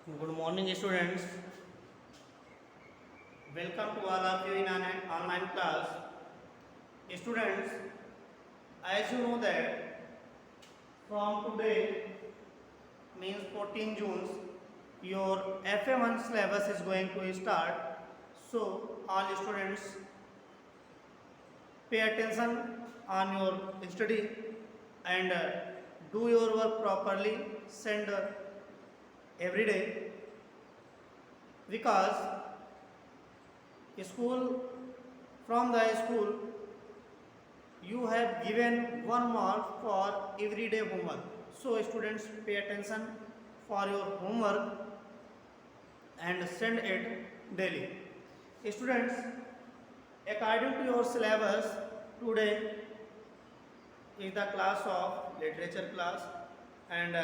Good morning, students. Welcome to all of you in an online class. Students, as you know that from today means 14 June, your FA1 syllabus is going to start. So, all students pay attention on your study and do your work properly. Send every day because school from the school you have given 1 mark for everyday homework. So students pay attention for your homework and send it daily. Students, according to your syllabus, today is the class of literature class and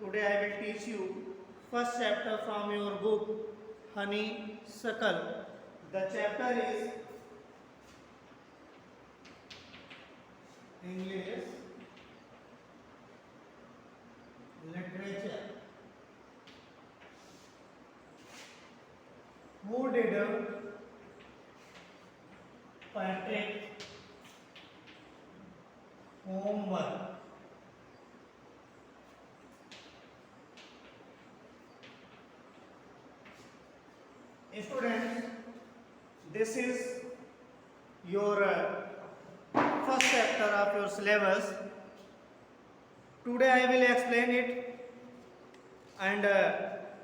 today I will teach you first chapter from your book Honeysuckle. The chapter is English literature. Who did Patrick homework? Students, this is your first chapter of your syllabus. Today I will explain it and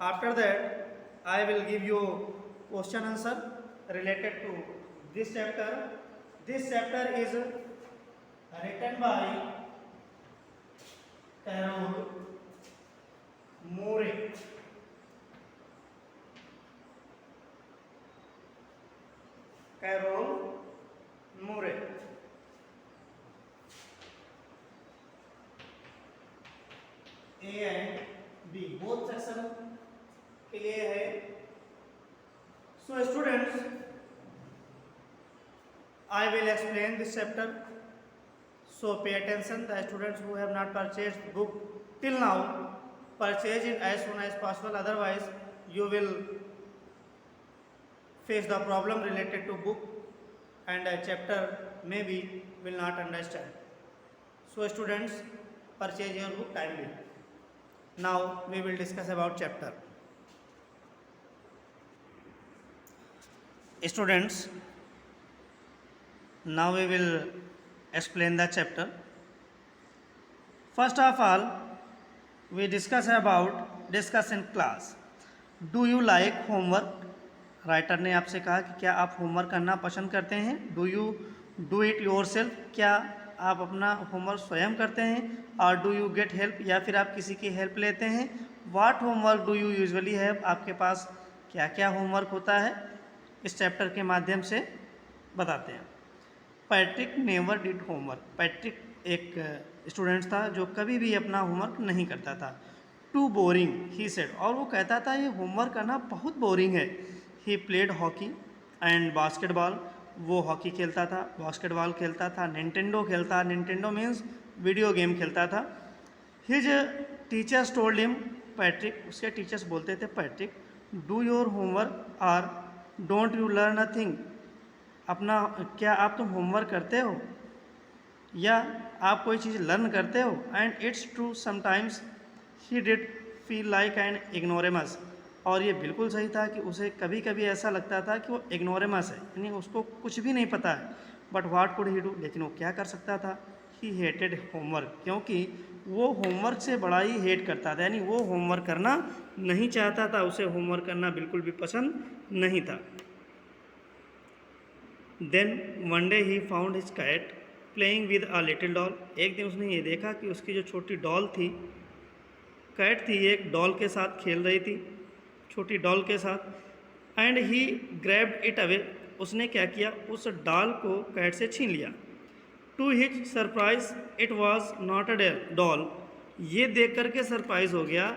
after that I will give you question answer related to this chapter. This chapter is written by Carol Moore. Carol Moore. A and B both section के लिए है. So students, I will explain this chapter. So pay attention. The students who have not purchased book till now, purchase it as soon as possible. Otherwise, you will face the problem related to book and a chapter maybe will not understand. So students, purchase your book timely. Now we will discuss about chapter. Students, now we will explain the chapter. First of all, we discuss in class. Do you like homework? Writer ने आपसे कहा कि क्या आप homework करना पसंद करते हैं. Do you do it your self? क्या आप अपना होमवर्क स्वयं करते हैं. और डू यू गेट हेल्प? या फिर आप किसी की हेल्प लेते हैं. What homework do you usually have? आपके पास क्या क्या होमवर्क होता है, इस चैप्टर के माध्यम से बताते हैं. Patrick never did homework. Patrick एक स्टूडेंट था जो कभी भी अपना होमवर्क नहीं करता था. Too boring he said. और वो कहता था ये होमवर्क करना बहुत बोरिंग है. He played hockey and basketball. वो हॉकी खेलता था, बास्केटबॉल खेलता था, निंटेंडो खेलता. निंटेंडो मीन्स वीडियो गेम खेलता था. His teachers told him. Patrick, उसके टीचर्स बोलते थे पैट्रिक डू योर होमवर्क और don't you learn a thing. अपना क्या आप तुम होमवर्क करते हो या आप कोई चीज़ लर्न करते हो. And it's true sometimes he did feel like an ignoramus. और ये बिल्कुल सही था कि उसे कभी कभी ऐसा लगता था कि वो इग्नोरेमस है, यानी उसको कुछ भी नहीं पता है. But what could he do? लेकिन वो क्या कर सकता था. ही हेटेड होमवर्क. क्योंकि वो होमवर्क से बड़ा ही हेट करता था, यानी वो होमवर्क करना नहीं चाहता था. उसे होमवर्क करना बिल्कुल भी पसंद नहीं था. Then one day he found his cat playing with a little doll. एक दिन उसने ये देखा कि उसकी जो छोटी डॉल थी, कैट थी, एक डॉल के साथ खेल रही थी, छोटी डॉल के साथ. And he grabbed it away. उसने क्या किया, उस डॉल को कैट से छीन लिया. To his surprise it was not a doll. ये देख करके सरप्राइज हो गया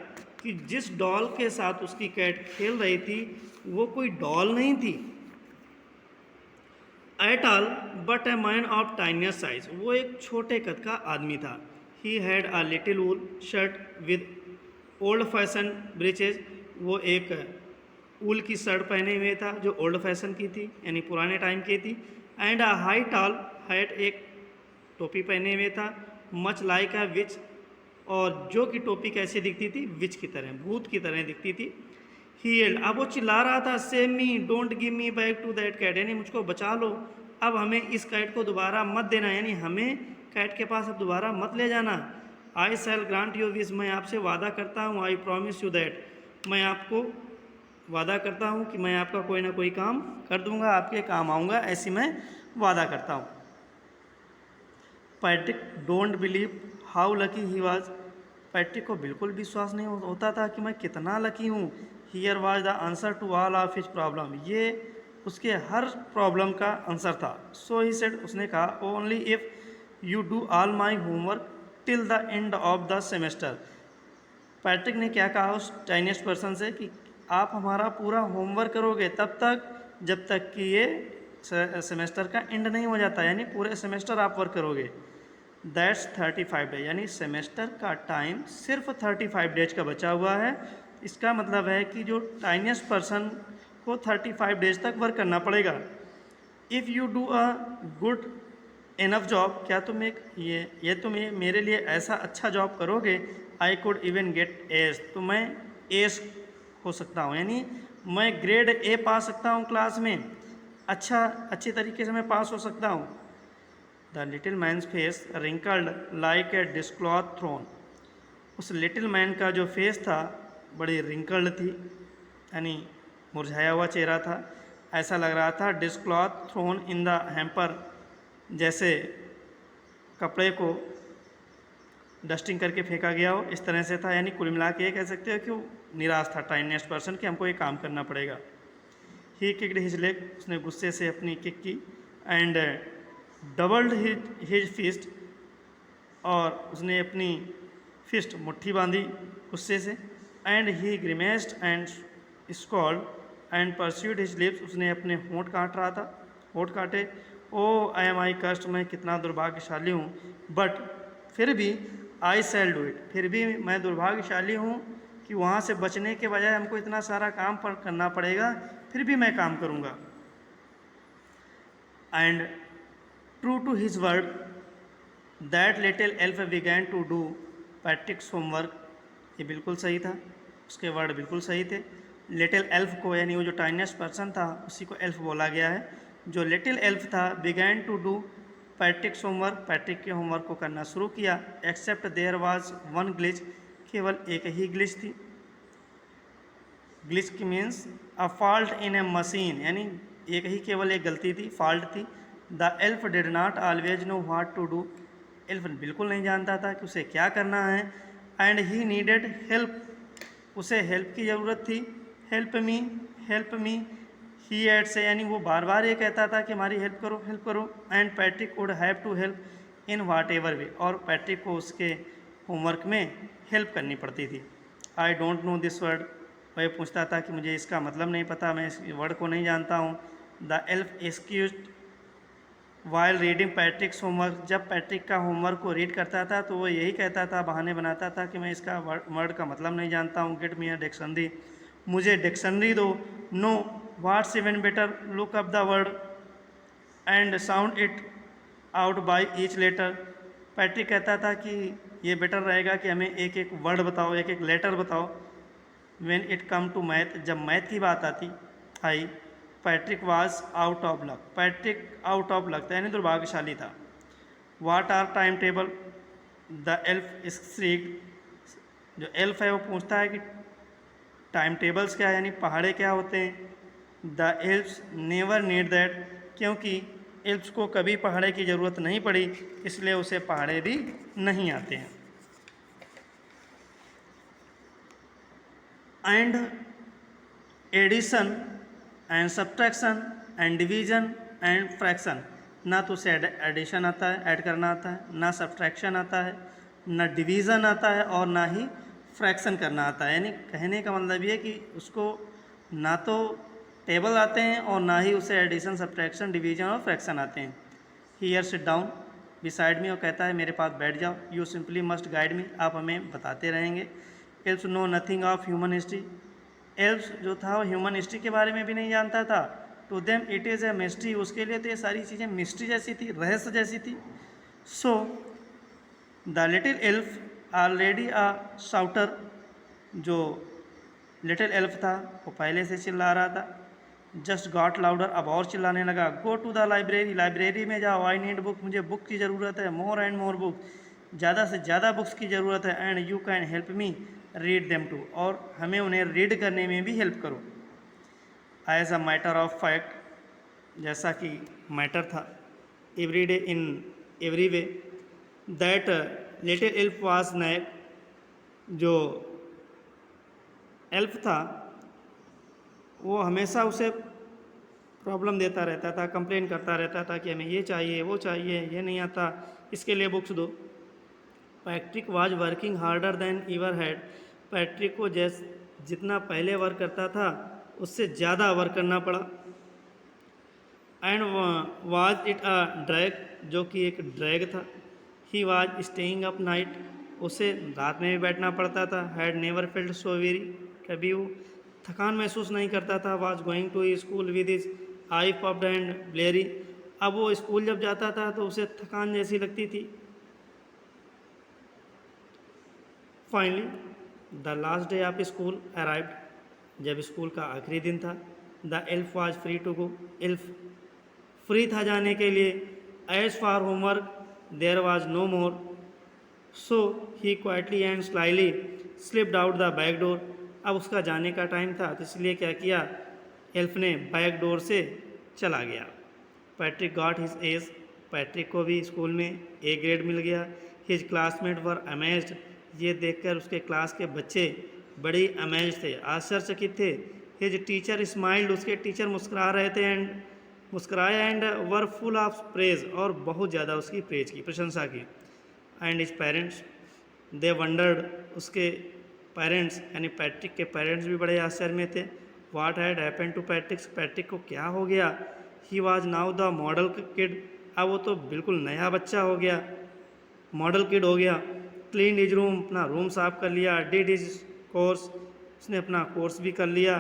कि जिस डॉल के साथ उसकी कैट खेल रही थी वो कोई डॉल नहीं थी at all but a man of tinier size. वो एक छोटे कद का आदमी था. He had a little wool shirt with old fashion breaches. वो एक ऊल की शर्ट पहने हुए था जो ओल्ड फैशन की थी, यानी पुराने टाइम की थी। And a high tall hat, एक टोपी पहने हुए था। मच लाइक अ विच, और जो कि टोपी कैसी दिखती थी, विच की तरह, भूत की तरह दिखती थी। ही येल्ड, अब वो चिल्ला रहा था, save me, don't give me back to that cat, यानी मुझको बचा लो, अब हमें इस कैट को दोबारा मत देना, यानी हमें कैट के पास अब दोबारा मत ले जाना। आई शैल ग्रांट यू विश, मैं आपसे वादा करता हूँ, आई प्रॉमिस यू दैट, मैं आपको वादा करता हूँ कि मैं आपका कोई ना कोई काम कर दूंगा, आपके काम आऊँगा, ऐसी मैं वादा करता हूँ। Patrick don't believe how lucky he was, Patrick को बिल्कुल विश्वास नहीं होता था कि मैं कितना लकी हूँ। Here was the answer to all of his problem, ये उसके हर प्रॉब्लम का आंसर था। सो ही सेड, उसने कहा, only if you do all my homework till the end of the semester. Patrick ने क्या कहा उस चाइनीज पर्सन से कि आप हमारा पूरा होमवर्क करोगे तब तक जब तक कि ये सेमेस्टर का एंड नहीं हो जाता, यानी पूरे सेमेस्टर आप वर्क करोगे। दैट्स 35 डेज, यानी सेमेस्टर का टाइम सिर्फ 35 डेज का बचा हुआ है। इसका मतलब है कि जो चाइनीज पर्सन को 35 डेज तक वर्क करना पड़ेगा। If you do a good enough job, क्या तुम एक ये तुम ये मेरे लिए ऐसा अच्छा जॉब करोगे, I could even get S, तो मैं एस हो सकता हूँ, यानी मैं ग्रेड ए पा सकता हूँ क्लास में, अच्छी तरीके से मैं पास हो सकता हूँ। The little man's face wrinkled like a dishcloth thrown, उस लिटिल मैन का जो फेस था बड़ी रिंकल्ड थी, यानी मुरझाया हुआ चेहरा था, ऐसा लग रहा था डिस्क्लॉथ थ्रोन इन द हैम्पर, जैसे कपड़े को डस्टिंग करके फेंका गया हो, इस तरह से था। यानी कुल मिला के ये कह सकते हो कि वो निराश था टाइनियस्ट पर्सन कि हमको ये काम करना पड़ेगा। ही किक्ड हिज लेग, उसने गुस्से से अपनी किक की, एंड डबल्ड हिज फिस्ट, और उसने अपनी फिस्ट मुट्ठी बांधी गुस्से से। And he grimaced and scowled and pursued his lips, उसने अपने होंठ काट रहा था, होंठ काटे। ओ आई एम आई कस्ट, मैं कितना दुर्भाग्यशाली हूँ। बट फिर भी आई शैल डू इट, फिर भी मैं दुर्भाग्यशाली हूँ कि वहाँ से बचने के बजाय हमको इतना सारा काम करना पड़ेगा, फिर भी मैं काम करूँगा। And true to his word that little elf began to do Patrick's homework, ये बिल्कुल सही था, उसके वर्ड बिल्कुल सही थे। लिटिल एल्फ को, यानी वो जो टाइनियस्ट पर्सन था उसी को एल्फ बोला गया है। जो लिटिल एल्फ था began to do Patrick's homework, Patrick के होमवर्क को करना शुरू किया। Except there was one glitch, केवल एक ही ग्लिच थी। ग्लिच की means a fault in a machine, यानी एक ही केवल एक गलती थी, फॉल्ट थी। The elf did not always know what to do, elf बिल्कुल नहीं जानता था कि उसे क्या करना है। एंड ही नीडेड हेल्प, उसे हेल्प की ज़रूरत थी। हेल्प मी ही एड से, यानी वो बार बार ये कहता था कि हमारी हेल्प करो, हेल्प करो। And Patrick would have to help in whatever way, और पैट्रिक को उसके होमवर्क में हेल्प करनी पड़ती थी। I don't know this word, वह पूछता था कि मुझे इसका मतलब नहीं पता, मैं इस वर्ड को नहीं जानता हूँ। The elf excuse while reading पैट्रिक्स homework, जब पैट्रिक का होमवर्क को रीड करता था तो वो यही कहता था, बहाने बनाता था कि मैं इसका वर्ड का मतलब नहीं जानता हूँ। गेट मी अ डिक्शनरी, मुझे डिक्शनरी दो। No what's even better, look up the word and sound it out by each letter, Patrick कहता था कि ये बेटर रहेगा कि हमें एक एक वर्ड बताओ, एक एक लेटर बताओ। When it come to math, जब मैथ की बात आई, Patrick was out of luck, Patrick out of luck था, यानी दुर्भाग्यशाली था। What are time table, the elf squeaked, जो एल्फ है वो पूछता है कि टाइम टेबल्स क्या है, यानी पहाड़े क्या होते हैं। The elves never need that, क्योंकि एल्फ्स को कभी पहाड़े की ज़रूरत नहीं पड़ी, इसलिए उसे पहाड़े भी नहीं आते हैं। And addition and subtraction and division and fraction, ना तो उसे एडिशन आता है, ऐड करना आता है, ना सब्ट्रैक्शन आता है, ना डिवीज़न आता है, और ना ही फ्रैक्शन करना आता है। यानी कहने का मतलब ये कि उसको ना तो टेबल आते हैं और ना ही उसे एडिशन, सब्ट्रैक्शन, डिवीजन और फ्रैक्शन आते हैं। Here sit down beside me, और कहता है मेरे पास बैठ जाओ। You simply must guide me, आप हमें बताते रहेंगे। Else know nothing of human history, elfs जो था वो ह्यूमन हिस्ट्री के बारे में भी नहीं जानता था। To them it is a mystery, उसके लिए तो ये सारी चीज़ें मिस्ट्री जैसी थी, रहस्य जैसी थी। So the little elf already अ शाउटर, जो लिटिल एल्फ था वो पहले से चिल्ला रहा था। जस्ट गॉट लाउडर, अब और चिल्लाने लगा। Go to the library, library में जाओ। आई नीड बुक, मुझे बुक की ज़रूरत है। मोर एंड मोर बुक, ज़्यादा से ज़्यादा बुक्स की ज़रूरत है। And you can help me read them too, और हमें उन्हें रीड करने में भी हेल्प करो। As a matter of fact, जैसा कि मैटर था, every day in every way, that little elf was nag, जो एल्फ था वो हमेशा उसे प्रॉब्लम देता रहता था, कंप्लेन करता रहता था कि हमें ये चाहिए, वो चाहिए, ये नहीं आता, इसके लिए बुक्स दो। Patrick was working harder than ईवर had, Patrick को जितना पहले वर्क करता था उससे ज़्यादा वर्क करना पड़ा। And was it a drag, जो कि एक ड्रैग था। He was staying up night, उसे रात में भी बैठना पड़ता था। Had never felt so weary, कभी वो थकान महसूस नहीं करता था। Was going to school with his eye puffed and bleary, अब वो स्कूल जब जाता था तो उसे थकान जैसी लगती थी। Finally the last day of school arrived, जब स्कूल का आखिरी दिन था। The elf was free to go, elf free था जाने के लिए। As for homework there was no more, so he quietly and slyly slipped out the back door, अब उसका जाने का टाइम था तो इसलिए क्या किया, एल्फ ने बैक डोर से चला गया। Patrick got his age, Patrick को भी स्कूल में ए ग्रेड मिल गया। हिज क्लासमेट वर अमेज्ड, ये देखकर उसके क्लास के बच्चे बड़ी अमेज थे, आश्चर्यचकित थे। हिज टीचर स्माइल्ड, उसके टीचर मुस्कुरा रहे थे, एंड मुस्कुराए, and were full of praise, और बहुत ज़्यादा उसकी प्रेज की, प्रशंसा की। And his parents they wondered, उसके पेरेंट्स यानी पैट्रिक के पेरेंट्स भी बड़े आश्चर्य में थे। What had happened to Patrick, Patrick को क्या हो गया। He was now the model kid, अब वो तो बिल्कुल नया बच्चा हो गया, मॉडल किड हो गया। क्लीन हिज रूम, अपना रूम साफ कर लिया। डिड हिज कोर्स, उसने अपना कोर्स भी कर लिया।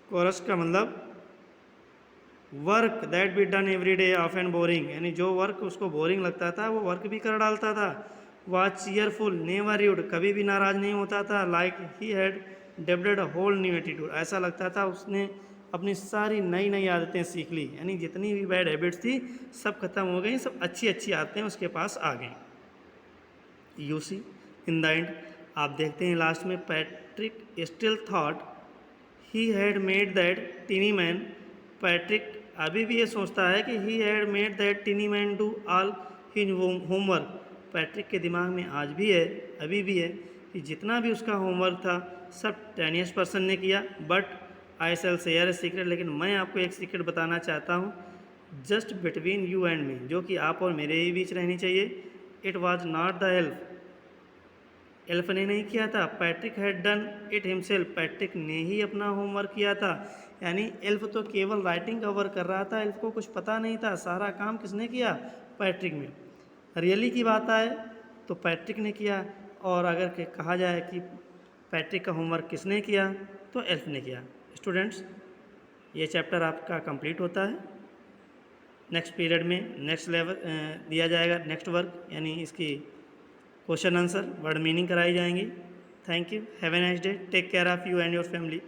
कोर्स का मतलब work that be done every day of and boring, यानी जो वर्क उसको बोरिंग लगता था वो वर्क भी कर डालता था। वाज चीयरफुल नेवर र्यूड, कभी भी नाराज नहीं होता था। Like he had developed a whole new attitude, ऐसा लगता था उसने अपनी सारी नई नई आदतें सीख ली, यानी जितनी भी बैड हैबिट्स थी सब खत्म हो गई, सब अच्छी अच्छी आदतें उसके पास आ गई। You see in the end, आप देखते हैं लास्ट में Patrick still thought he had made that tiny man, Patrick अभी भी ये सोचता है कि he had made that tiny man do all his homework, Patrick के दिमाग में आज भी है, अभी भी है कि जितना भी उसका होमवर्क था सब टेनियस पर्सन ने किया। But I shall share a secret, लेकिन मैं आपको एक सीक्रेट बताना चाहता हूँ, just between you and me, जो कि आप और मेरे ही बीच रहनी चाहिए। It was not the elf, elf ने नहीं किया था, Patrick had done it himself, Patrick ने ही अपना होमवर्क किया था। यानी एल्फ तो केवल राइटिंग का वर्क कर रहा था, एल्फ को कुछ पता नहीं था, सारा काम किसने किया, पैट्रिक में। रियली की बात आए तो पैट्रिक ने किया, और अगर कहा जाए कि पैट्रिक का होमवर्क किसने किया तो एल्फ ने किया। स्टूडेंट्स, ये चैप्टर आपका कंप्लीट होता है। नेक्स्ट पीरियड में नेक्स्ट लेवल दिया जाएगा, नेक्स्ट वर्क, यानी इसकी क्वेश्चन आंसर वर्ड मीनिंग कराई जाएंगी। Thank you, have a nice day, take care of you and your family.